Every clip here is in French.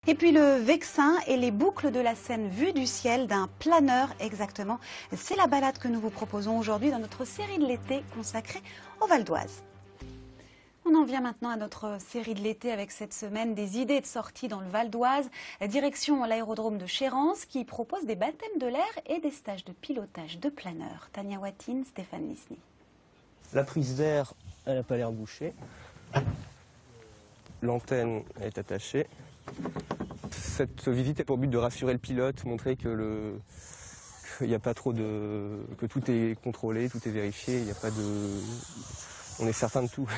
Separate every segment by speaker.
Speaker 1: Et puis le Vexin et les boucles de la Seine vues du ciel d'un planeur exactement. C'est la balade que nous vous proposons aujourd'hui dans notre série de l'été consacrée au Val d'Oise. On en vient maintenant à notre série de l'été avec cette semaine des idées de sortie dans le Val d'Oise. Direction l'aérodrome de Chérence qui propose des baptêmes de l'air et des stages de pilotage de planeurs. Tania Watine, Stéphane Lisny.
Speaker 2: La prise d'air, elle n'a pas l'air bouchée. L'antenne est attachée. Cette visite est pour but de rassurer le pilote, montrer que qu'il n'y a pas trop que tout est contrôlé, tout est vérifié, il n'y a pas de... On est certain de tout.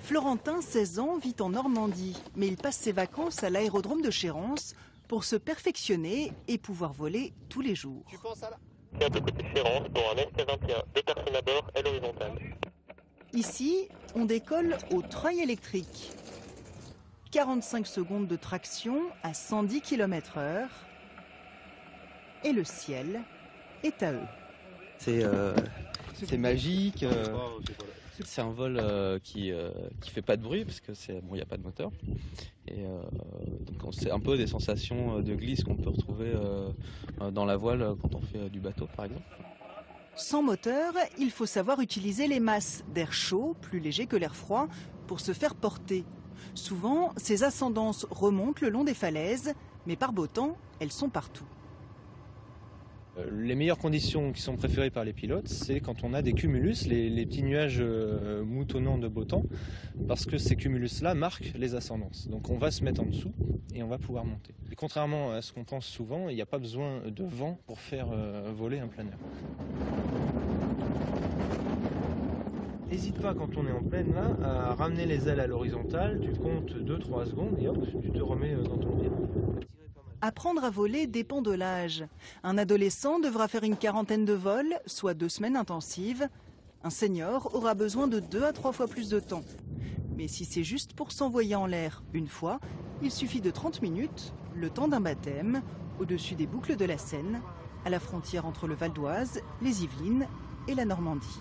Speaker 3: Florentin, 16 ans, vit en Normandie, mais il passe ses vacances à l'aérodrome de Chérence pour se perfectionner et pouvoir voler tous les jours.
Speaker 4: Tu penses à la... de côté Chérence pour un ST-21, 2 personnes à bord et l'horizontale.
Speaker 3: Ici, on décolle au treuil électrique. 45 secondes de traction à 110 km/h et le ciel est à eux.
Speaker 5: C'est magique, c'est un vol qui fait pas de bruit parce que il n'y a pas de moteur. Et donc c'est un peu des sensations de glisse qu'on peut retrouver dans la voile quand on fait du bateau par exemple.
Speaker 3: Sans moteur, il faut savoir utiliser les masses d'air chaud, plus léger que l'air froid, pour se faire porter. Souvent, ces ascendances remontent le long des falaises, mais par beau temps, elles sont partout.
Speaker 6: Les meilleures conditions qui sont préférées par les pilotes, c'est quand on a des cumulus, les petits nuages moutonnants de beau temps, parce que ces cumulus-là marquent les ascendances. Donc on va se mettre en dessous et on va pouvoir monter. Et contrairement à ce qu'on pense souvent, il n'y a pas besoin de vent pour faire voler un planeur. N'hésite pas quand on est en pleine là à ramener les ailes à l'horizontale, tu comptes 2-3 secondes et hop, tu te remets dans ton pied.
Speaker 3: Apprendre à voler dépend de l'âge. Un adolescent devra faire une quarantaine de vols, soit 2 semaines intensives. Un senior aura besoin de 2 à 3 fois plus de temps. Mais si c'est juste pour s'envoyer en l'air une fois, il suffit de 30 minutes, le temps d'un baptême, au-dessus des boucles de la Seine, à la frontière entre le Val d'Oise, les Yvelines et la Normandie.